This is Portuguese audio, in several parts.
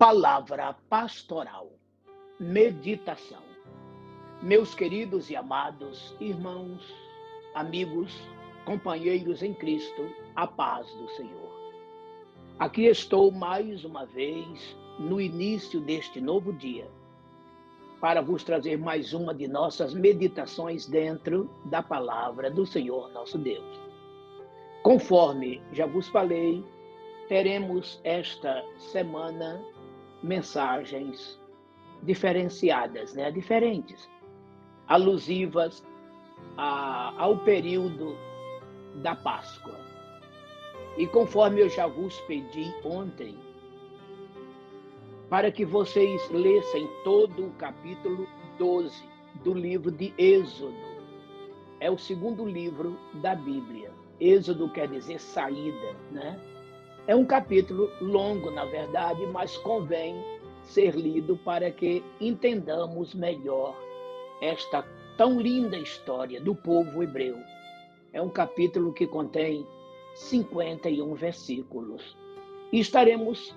Palavra pastoral, meditação. Meus queridos e amados irmãos, amigos, companheiros em Cristo, a paz do Senhor. Aqui estou mais uma vez no início deste novo dia, para vos trazer mais uma de nossas meditações dentro da palavra do Senhor nosso Deus. Conforme já vos falei, teremos esta semana mensagens diferenciadas, diferentes, alusivas ao período da Páscoa. E conforme eu já vos pedi ontem, para que vocês lessem todo o capítulo 12 do livro de Êxodo. É o segundo livro da Bíblia. Êxodo quer dizer saída, É um capítulo longo, na verdade, mas convém ser lido para que entendamos melhor esta tão linda história do povo hebreu. É um capítulo que contém 51 versículos. E estaremos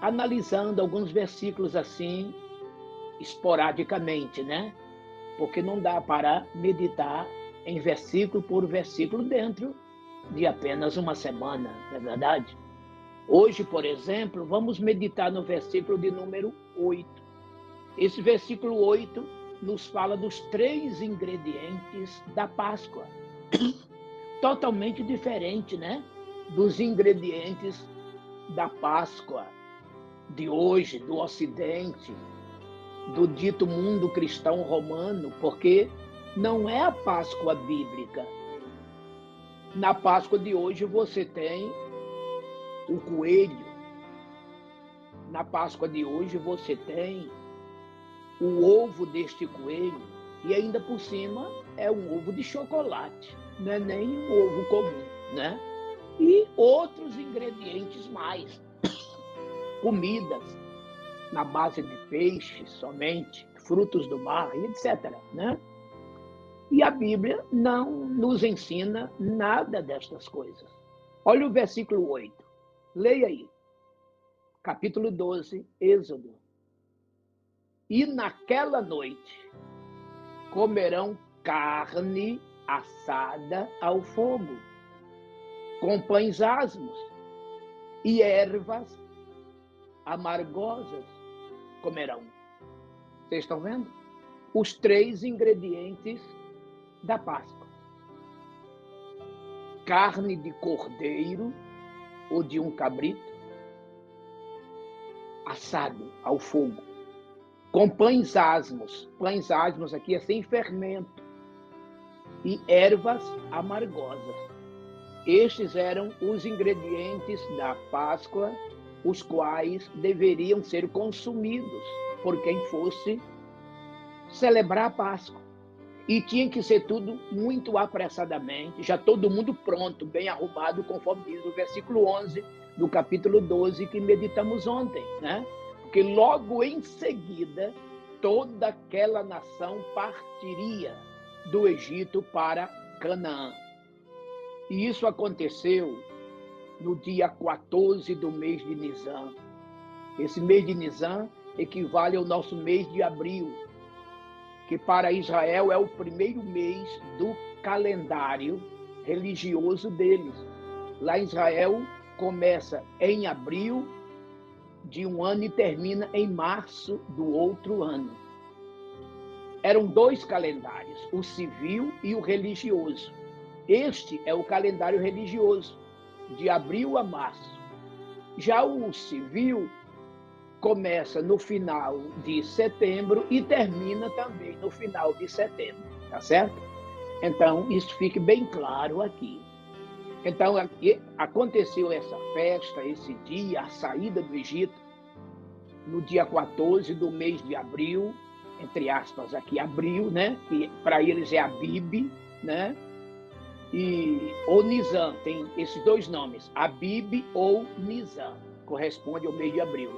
analisando alguns versículos assim, esporadicamente, Porque não dá para meditar em versículo por versículo dentro de apenas uma semana, não é verdade? Hoje, por exemplo, vamos meditar no versículo de número 8. Esse versículo 8 nos fala dos 3 ingredientes da Páscoa. Totalmente diferente, Dos ingredientes da Páscoa de hoje, do Ocidente, do dito mundo cristão romano, porque não é a Páscoa bíblica. Na Páscoa de hoje você tem o coelho. Na Páscoa de hoje você tem o ovo deste coelho e ainda por cima é um ovo de chocolate, não é nem um ovo comum, E outros ingredientes mais, comidas na base de peixe somente, frutos do mar, etc, E a Bíblia não nos ensina nada destas coisas. Olha o versículo 8. Leia aí. Capítulo 12, Êxodo. E naquela noite comerão carne assada ao fogo, com pães asmos e ervas amargosas comerão. Vocês estão vendo? Os 3 ingredientes da Páscoa. Carne de cordeiro ou de um cabrito, assado ao fogo, com pães asmos aqui é sem fermento, e ervas amargosas. Estes eram os ingredientes da Páscoa, os quais deveriam ser consumidos por quem fosse celebrar a Páscoa. E tinha que ser tudo muito apressadamente, já todo mundo pronto, bem arrumado, conforme diz o versículo 11 do capítulo 12 que meditamos ontem, Porque logo em seguida, toda aquela nação partiria do Egito para Canaã. E isso aconteceu no dia 14 do mês de Nisan. Esse mês de Nisan equivale ao nosso mês de abril, que para Israel é o primeiro mês do calendário religioso deles. Lá em Israel começa em abril de um ano e termina em março do outro ano. Eram 2 calendários, o civil e o religioso. Este é o calendário religioso, de abril a março. Já o civil começa no final de setembro e termina também no final de setembro, tá certo? Então, isso fique bem claro aqui. Então, aconteceu essa festa, esse dia, a saída do Egito, no dia 14 do mês de abril, entre aspas aqui, abril, que para eles é Abib, ou Nisan, tem esses 2 nomes, Abib ou Nisan, corresponde ao mês de abril,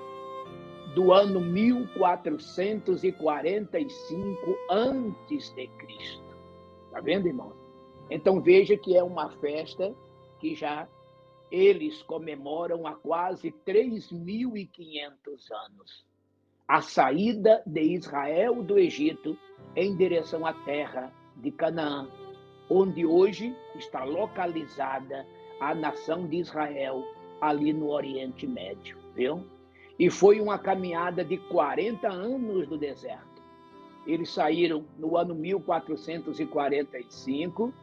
do ano 1445 a.C. Tá vendo, irmãos? Então veja que é uma festa que já eles comemoram há quase 3.500 anos a saída de Israel do Egito em direção à terra de Canaã, onde hoje está localizada a nação de Israel, ali no Oriente Médio, viu? E foi uma caminhada de 40 anos do deserto. Eles saíram no ano 1445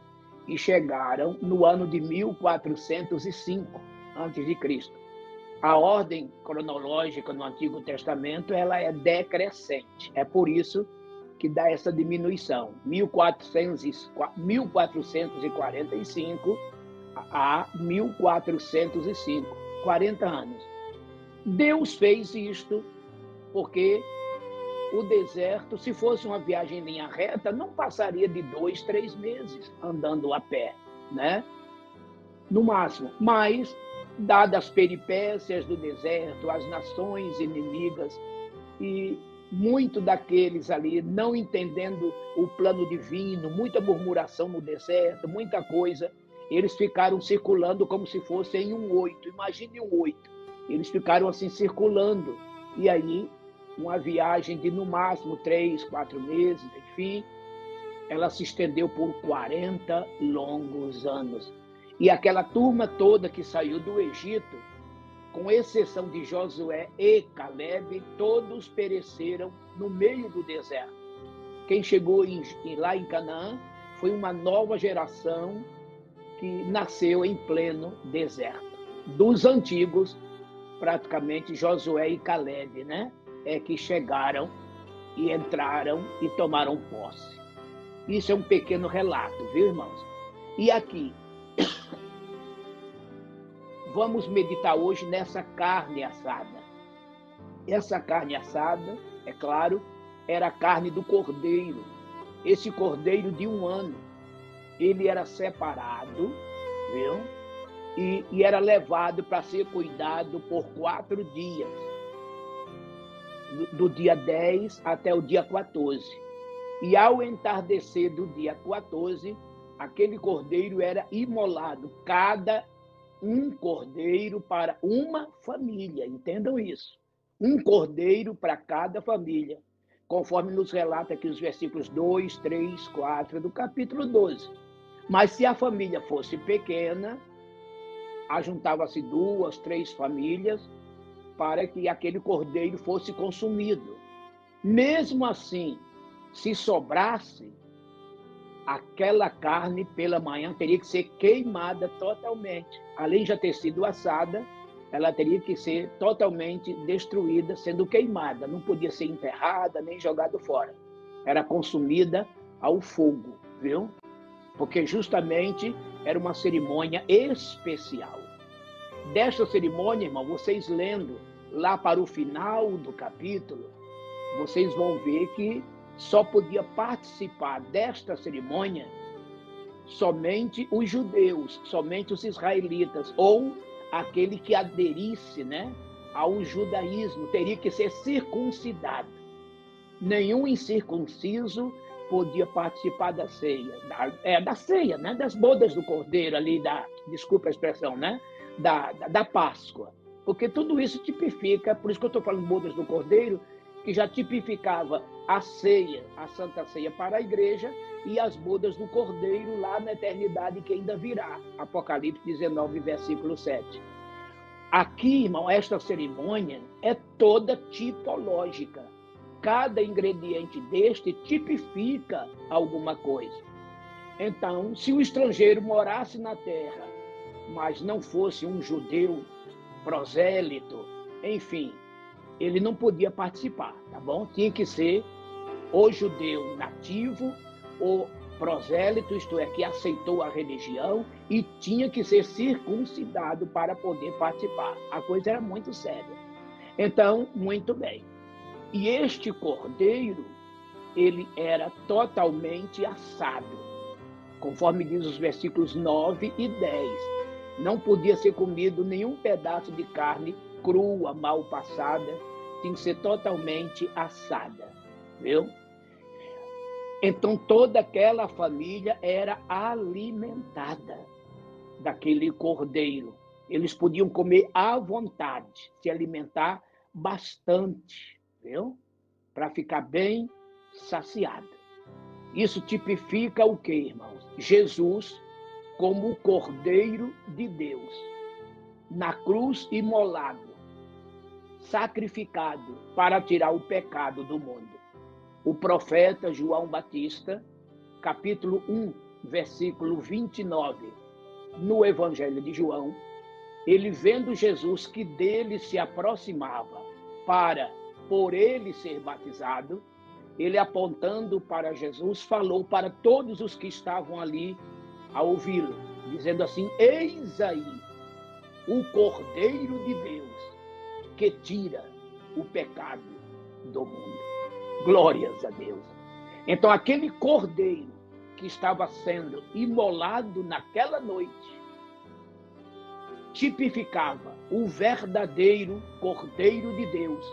e chegaram no ano de 1405 a.C. A ordem cronológica no Antigo Testamento ela é decrescente. É por isso que dá essa diminuição. 1445 a 1405, 40 anos. Deus fez isto porque o deserto, se fosse uma viagem em linha reta, não passaria de 2, 3 meses andando a pé, né? No máximo. Mas, dadas as peripécias do deserto, as nações inimigas e muito daqueles ali não entendendo o plano divino, muita murmuração no deserto, muita coisa, eles ficaram circulando como se fossem um 8. Imagine um 8. Eles ficaram assim circulando. E aí, uma viagem de no máximo 3, 4 meses, enfim, ela se estendeu por 40 longos anos. E aquela turma toda que saiu do Egito, com exceção de Josué e Caleb, todos pereceram no meio do deserto. Quem chegou lá em Canaã foi uma nova geração que nasceu em pleno deserto. Dos antigos, praticamente Josué e Caleb, né? É que chegaram e entraram e tomaram posse. Isso é um pequeno relato, viu, irmãos? E aqui, vamos meditar hoje nessa carne assada. Essa carne assada, é claro, era a carne do cordeiro. Esse cordeiro de 1 ano, ele era separado, viu? E era levado para ser cuidado por 4 dias, do dia 10 até o dia 14. E ao entardecer do dia 14, aquele cordeiro era imolado, cada um cordeiro para uma família, entendam isso. Um cordeiro para cada família, conforme nos relata aqui os versículos 2, 3, 4 do capítulo 12. Mas se a família fosse pequena, ajuntava-se 2, 3 famílias para que aquele cordeiro fosse consumido. Mesmo assim, se sobrasse, aquela carne pela manhã teria que ser queimada totalmente. Além de já ter sido assada, ela teria que ser totalmente destruída, sendo queimada. Não podia ser enterrada nem jogada fora. Era consumida ao fogo, viu? Porque justamente era uma cerimônia especial. Desta cerimônia, irmão, vocês lendo lá para o final do capítulo, vocês vão ver que só podia participar desta cerimônia somente os judeus, somente os israelitas, ou aquele que aderisse, né, ao judaísmo, teria que ser circuncidado. Nenhum incircunciso podia participar da ceia, da ceia, né? Das bodas do cordeiro ali, desculpa a expressão, né? Da Páscoa. Porque tudo isso tipifica, por isso que eu estou falando bodas do cordeiro, que já tipificava a ceia, a Santa Ceia para a igreja e as bodas do cordeiro lá na eternidade que ainda virá. Apocalipse 19, versículo 7. Aqui, irmão, esta cerimônia é toda tipológica. Cada ingrediente deste tipifica alguma coisa. Então, se o estrangeiro morasse na terra, mas não fosse um judeu prosélito, enfim, ele não podia participar, tá bom? Tinha que ser o judeu nativo, o prosélito, isto é, que aceitou a religião e tinha que ser circuncidado para poder participar. A coisa era muito séria. Então, muito bem. E este cordeiro, ele era totalmente assado, conforme diz os versículos 9 e 10. Não podia ser comido nenhum pedaço de carne crua, mal passada, tinha que ser totalmente assada, viu? Então toda aquela família era alimentada daquele cordeiro. Eles podiam comer à vontade, se alimentar bastante, viu? Para ficar bem saciado. Isso tipifica o quê, irmãos? Jesus como o Cordeiro de Deus, na cruz imolado, sacrificado para tirar o pecado do mundo. O profeta João Batista, capítulo 1, versículo 29, no Evangelho de João, ele vendo Jesus que dele se aproximava para, por ele ser batizado, ele apontando para Jesus, falou para todos os que estavam ali a ouvi-lo, dizendo assim: eis aí o Cordeiro de Deus que tira o pecado do mundo. Glórias a Deus. Então aquele Cordeiro que estava sendo imolado naquela noite tipificava o verdadeiro Cordeiro de Deus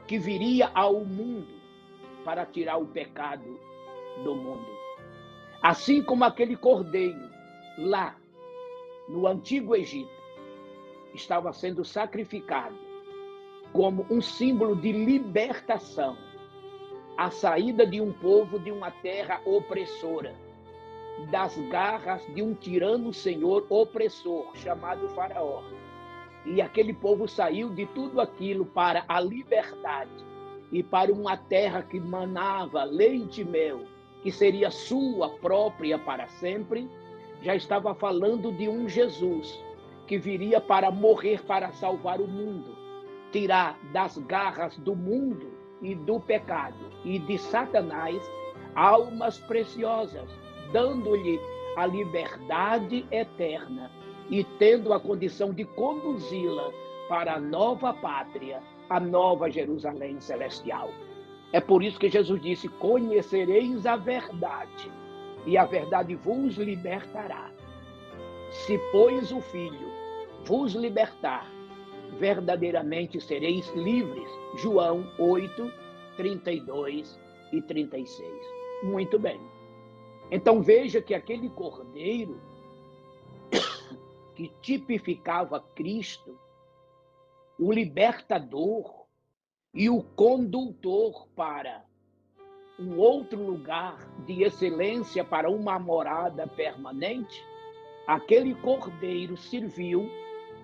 que viria ao mundo para tirar o pecado do mundo. Assim como aquele cordeiro lá no Antigo Egito estava sendo sacrificado como um símbolo de libertação, a saída de um povo de uma terra opressora, das garras de um tirano senhor opressor chamado Faraó. E aquele povo saiu de tudo aquilo para a liberdade e para uma terra que manava leite e mel, que seria sua própria para sempre. Já estava falando de um Jesus que viria para morrer para salvar o mundo, tirar das garras do mundo e do pecado e de Satanás almas preciosas, dando-lhe a liberdade eterna e tendo a condição de conduzi-la para a nova pátria, a nova Jerusalém celestial. É por isso que Jesus disse: conhecereis a verdade, e a verdade vos libertará. Se, pois, o Filho vos libertar, verdadeiramente sereis livres. João 8, 32 e 36. Muito bem. Então veja que aquele cordeiro que tipificava Cristo, o libertador e o condutor para um outro lugar de excelência, para uma morada permanente, aquele cordeiro serviu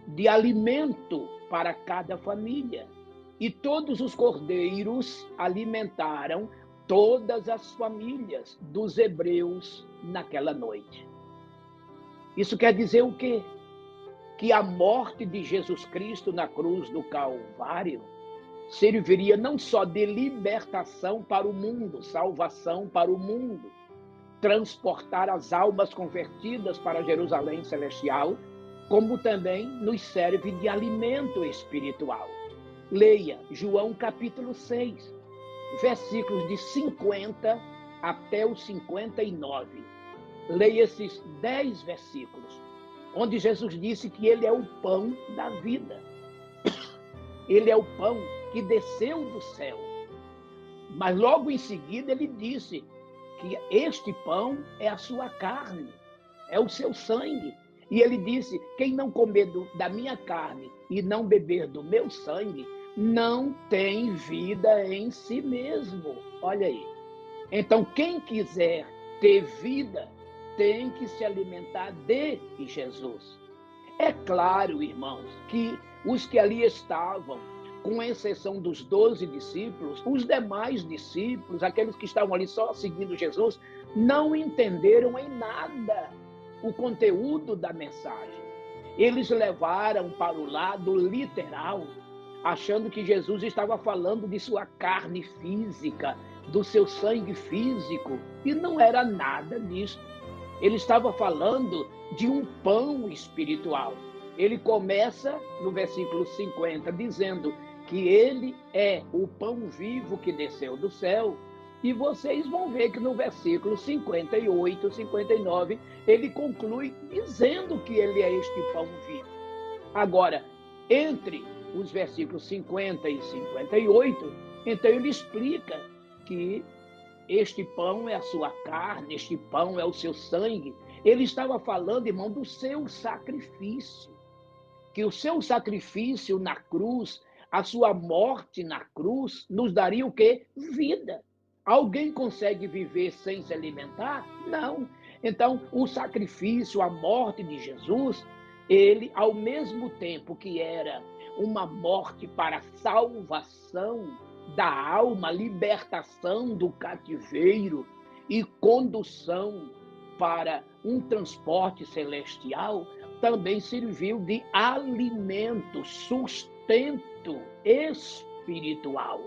de alimento para cada família. E todos os cordeiros alimentaram todas as famílias dos hebreus naquela noite. Isso quer dizer o quê? Que a morte de Jesus Cristo na cruz do Calvário serviria não só de libertação para o mundo, salvação para o mundo, transportar as almas convertidas para Jerusalém celestial, como também nos serve de alimento espiritual. Leia João capítulo 6, versículos de 50 até os 59. Leia esses 10 versículos, onde Jesus disse que ele é o pão da vida. Ele é o pão que desceu do céu. Mas logo em seguida ele disse que este pão é a sua carne, é o seu sangue. E ele disse: quem não comer da minha carne e não beber do meu sangue, não tem vida em si mesmo. Olha aí. Então, quem quiser ter vida, tem que se alimentar de Jesus. É claro, irmãos, que os que ali estavam, com exceção dos 12 discípulos, os demais discípulos, aqueles que estavam ali só seguindo Jesus, não entenderam em nada o conteúdo da mensagem. Eles levaram para o lado literal, achando que Jesus estava falando de sua carne física, do seu sangue físico, e não era nada disso. Ele estava falando de um pão espiritual. Ele começa no versículo 50 dizendo que ele é o pão vivo que desceu do céu. E vocês vão ver que no versículo 58, 59, ele conclui dizendo que ele é este pão vivo. Agora, entre os versículos 50 e 58, então ele explica que este pão é a sua carne, este pão é o seu sangue. Ele estava falando, irmão, do seu sacrifício. que o seu sacrifício na cruz, a sua morte na cruz, nos daria o quê? Vida. Alguém consegue viver sem se alimentar? Não. Então, o sacrifício, a morte de Jesus, ele, ao mesmo tempo que era uma morte para salvação da alma, libertação do cativeiro e condução para um transporte celestial, também serviu de alimento, sustento espiritual.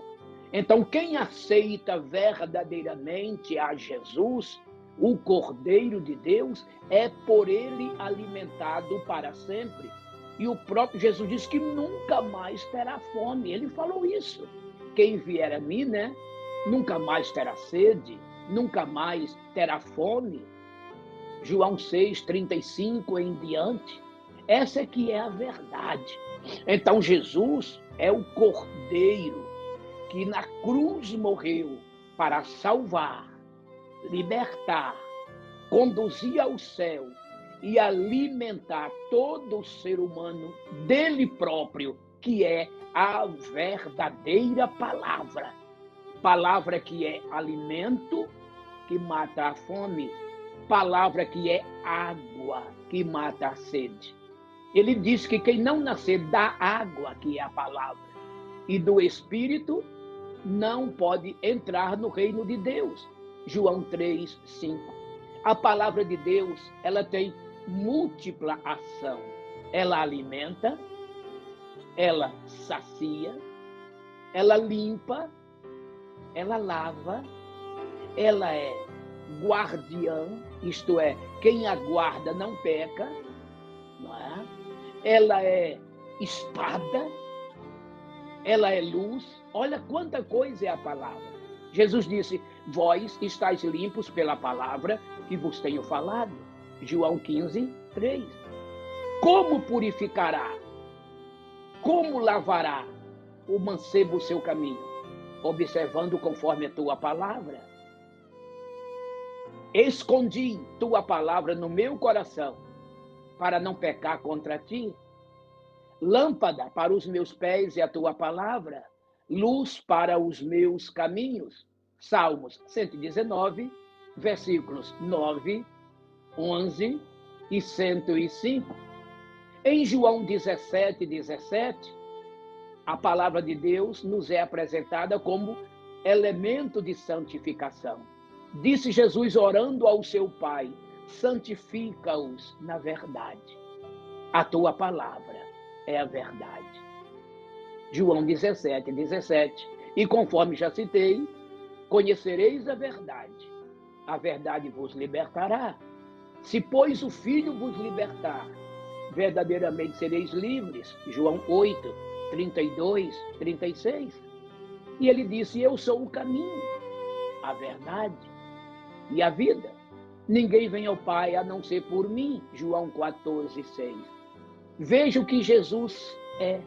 Então, quem aceita verdadeiramente a Jesus, o Cordeiro de Deus, é por ele alimentado para sempre. E o próprio Jesus disse que nunca mais terá fome. Ele falou isso. Quem vier a mim, né, nunca mais terá sede, nunca mais terá fome. João 6:35 em diante. Essa é que é a verdade. Então, Jesus é o Cordeiro que na cruz morreu para salvar, libertar, conduzir ao céu e alimentar todo o ser humano dele próprio, que é a verdadeira palavra. Palavra que é alimento, que mata a fome. Palavra que é água, que mata a sede. Ele diz que quem não nascer da água, que é a palavra, e do Espírito, não pode entrar no reino de Deus. João 3:5. A palavra de Deus, ela tem múltipla ação. Ela alimenta, ela sacia, ela limpa, ela lava, ela é guardiã, isto é, quem a guarda não peca, não é? Ela é espada, ela é luz. Olha quanta coisa é a palavra. Jesus disse: vós estáis limpos pela palavra que vos tenho falado. João 15:3. Como purificará? Como lavará o mancebo o seu caminho? Observando conforme a tua palavra. Escondi tua palavra no meu coração, para não pecar contra ti. Lâmpada para os meus pés é a tua palavra, luz para os meus caminhos. Salmos 119, versículos 9, 11 e 105. Em João 17:17, a palavra de Deus nos é apresentada como elemento de santificação. Disse Jesus orando ao seu Pai: santifica-os na verdade. A tua palavra é a verdade. João 17:17. E conforme já citei, conhecereis a verdade vos libertará. Se, pois, o Filho vos libertar, verdadeiramente sereis livres. João 8:32, 36. E ele disse: eu sou o caminho, a verdade e a vida. Ninguém vem ao Pai a não ser por mim. João 14:6. Veja o que Jesus é.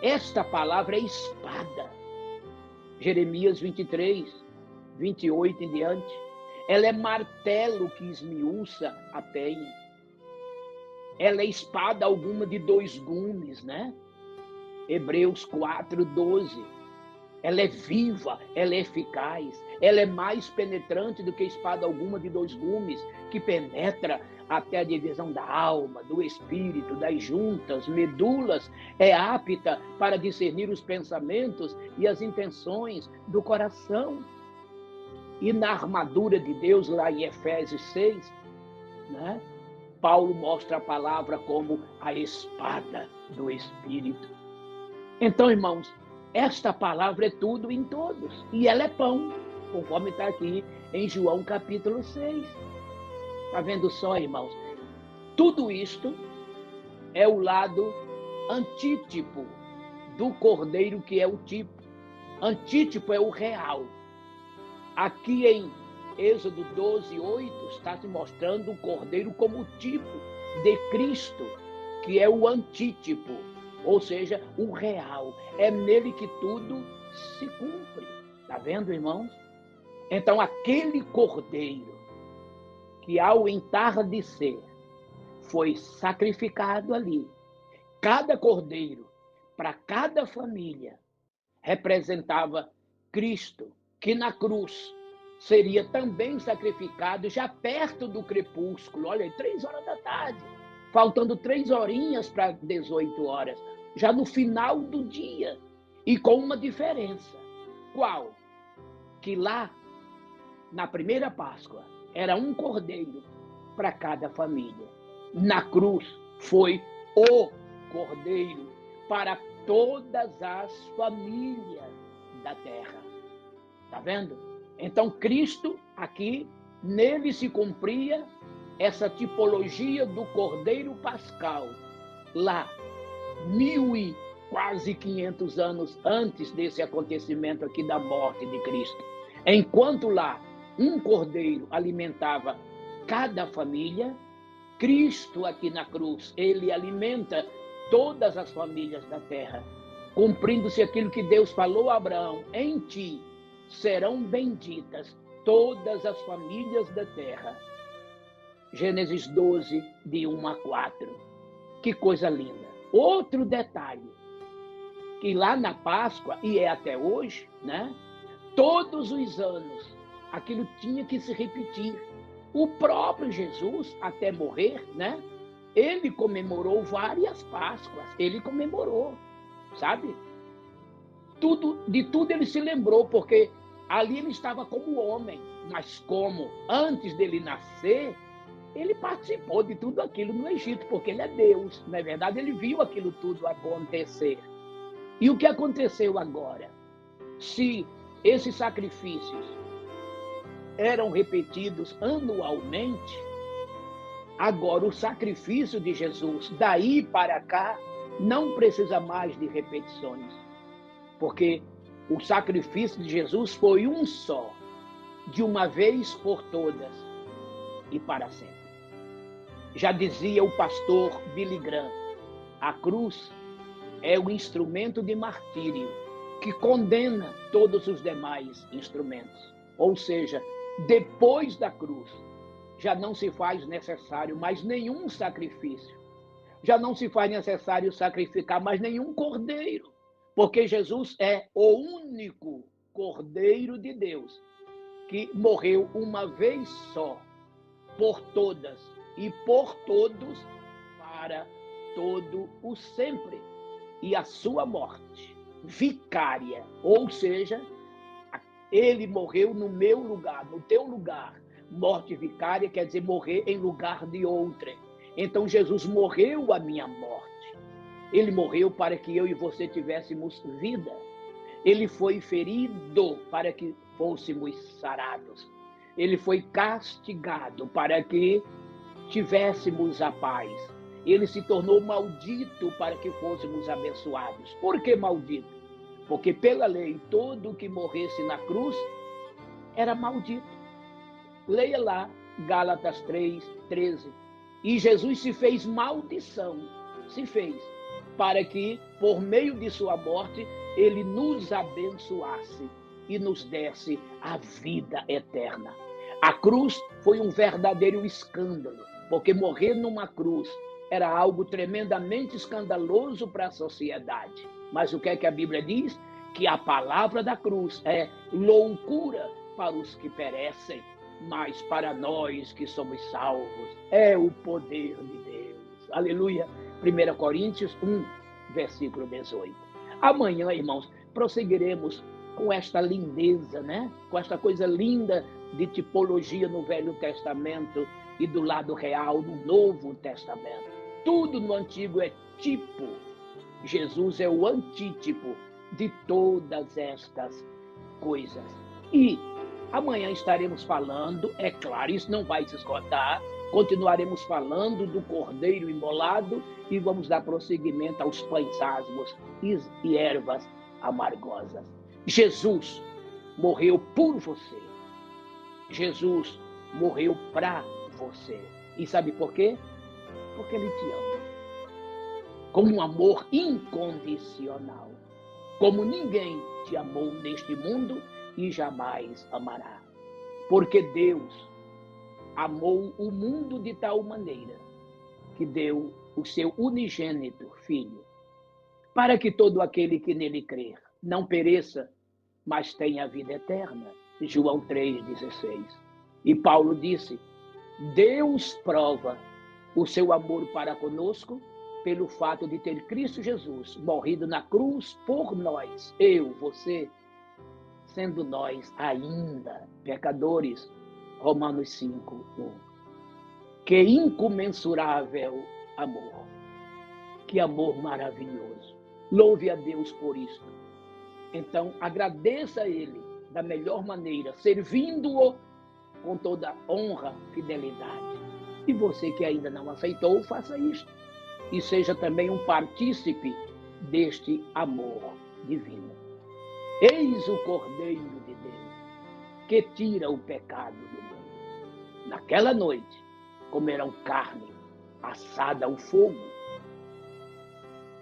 Esta palavra é espada. Jeremias 23:28 em diante. Ela é martelo que esmiuça a penha. Ela é espada alguma de 2 gumes, né? Hebreus 4:12. Ela é viva, ela é eficaz, ela é mais penetrante do que espada alguma de 2 gumes, que penetra até a divisão da alma, do espírito, das juntas, medulas, é apta para discernir os pensamentos e as intenções do coração. E na armadura de Deus, lá em Efésios 6, né, Paulo mostra a palavra como a espada do Espírito. Então, irmãos, esta palavra é tudo em todos. E ela é pão, conforme está aqui em João capítulo 6. Está vendo só, irmãos? Tudo isto é o lado antítipo do cordeiro, que é o tipo. Antítipo é o real. Aqui em Êxodo 12:8 está se mostrando o cordeiro como o tipo de Cristo, que é o antítipo, ou seja, o real. É nele que tudo se cumpre. Está vendo, irmãos? Então, aquele cordeiro que, ao entardecer, foi sacrificado ali. Cada cordeiro, para cada família, representava Cristo, que na cruz seria também sacrificado já perto do crepúsculo. Olha, 3 horas da tarde, faltando 3 horinhas para 18 horas, já no final do dia. E com uma diferença. Qual? Que lá, na primeira Páscoa, era um cordeiro para cada família. Na cruz foi o cordeiro para todas as famílias da terra. Está vendo? Então, Cristo, aqui, nele se cumpria essa tipologia do cordeiro pascal. Lá, quase 500 anos antes desse acontecimento aqui da morte de Cristo. Enquanto lá, um cordeiro alimentava cada família, Cristo aqui na cruz, ele alimenta todas as famílias da terra, cumprindo-se aquilo que Deus falou a Abraão: em ti serão benditas todas as famílias da terra. Gênesis 12, de 1 a 4. Que coisa linda. Outro detalhe, que lá na Páscoa, e é até hoje, né? Todos os anos, aquilo tinha que se repetir. O próprio Jesus, até morrer, né? Ele comemorou várias Páscoas, ele comemorou, sabe? De tudo ele se lembrou, porque ali ele estava como homem, mas como antes dele nascer, ele participou de tudo aquilo no Egito, porque ele é Deus, não é verdade? Ele viu aquilo tudo acontecer. E o que aconteceu agora? Se esses sacrifícios eram repetidos anualmente, agora o sacrifício de Jesus, daí para cá, não precisa mais de repetições, porque o sacrifício de Jesus foi um só, de uma vez por todas e para sempre. Já dizia o pastor Billy Graham, a cruz é o instrumento de martírio que condena todos os demais instrumentos. Ou seja, depois da cruz, já não se faz necessário mais nenhum sacrifício. Já não se faz necessário sacrificar mais nenhum cordeiro, porque Jesus é o único cordeiro de Deus que morreu uma vez só, por todas e por todos, para todo o sempre. E a sua morte vicária, ou seja, ele morreu no meu lugar, no teu lugar. Morte vicária quer dizer morrer em lugar de outrem. Então Jesus morreu a minha morte. Ele morreu para que eu e você tivéssemos vida. Ele foi ferido para que fôssemos sarados. Ele foi castigado para que tivéssemos a paz. Ele se tornou maldito para que fôssemos abençoados. Por que maldito? Porque pela lei, todo que morresse na cruz era maldito. Leia lá, Gálatas 3, 13. E Jesus se fez maldição, se fez, para que, por meio de sua morte, ele nos abençoasse e nos desse a vida eterna. A cruz foi um verdadeiro escândalo, porque morrer numa cruz era algo tremendamente escandaloso para a sociedade. Mas o que é que a Bíblia diz? Que a palavra da cruz é loucura para os que perecem, mas para nós que somos salvos é o poder de Deus. Aleluia. 1 Coríntios 1, versículo 18. Amanhã, irmãos, prosseguiremos com esta lindeza, né? Com esta coisa linda de tipologia no Velho Testamento e do lado real no Novo Testamento. Tudo no Antigo é tipo. Jesus é o antítipo de todas estas coisas. E amanhã estaremos falando, é claro, isso não vai se esgotar, continuaremos falando do cordeiro imolado e vamos dar prosseguimento aos pães asmos e ervas amargosas. Jesus morreu por você. Jesus morreu para você. E sabe por quê? Porque ele te ama. Com um amor incondicional. Como ninguém te amou neste mundo e jamais amará. Porque Deus amou o mundo de tal maneira que deu o seu unigênito Filho, para que todo aquele que nele crer não pereça, mas tenha a vida eterna. João 3,16. E Paulo disse: Deus prova o seu amor para conosco pelo fato de ter Cristo Jesus morrido na cruz por nós, eu, você, sendo nós ainda pecadores. Romanos 5:1. Que incomensurável amor, que amor maravilhoso. Louve a Deus por isso. Então, agradeça a Ele da melhor maneira, servindo-o com toda honra, fidelidade. E você que ainda não aceitou, faça isto. E seja também um partícipe deste amor divino. Eis o Cordeiro de Deus, que tira o pecado do mundo. Naquela noite, comerão carne assada ao fogo,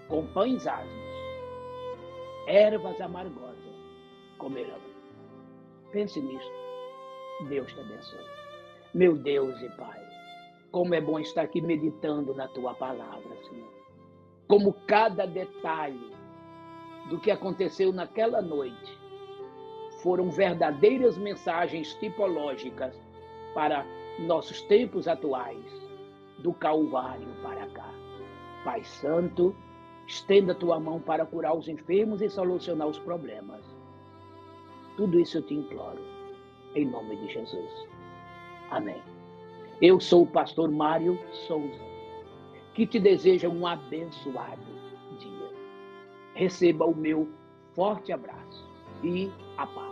com pães asmos, ervas amargosas comerão. Pense nisso. Deus te abençoe. Meu Deus e Pai, como é bom estar aqui meditando na Tua palavra, Senhor. Como cada detalhe do que aconteceu naquela noite foram verdadeiras mensagens tipológicas para nossos tempos atuais, do Calvário para cá. Pai Santo, estenda a Tua mão para curar os enfermos e solucionar os problemas. Tudo isso eu te imploro, em nome de Jesus. Amém. Eu sou o pastor Mário Souza, que te deseja um abençoado dia. Receba o meu forte abraço e a paz.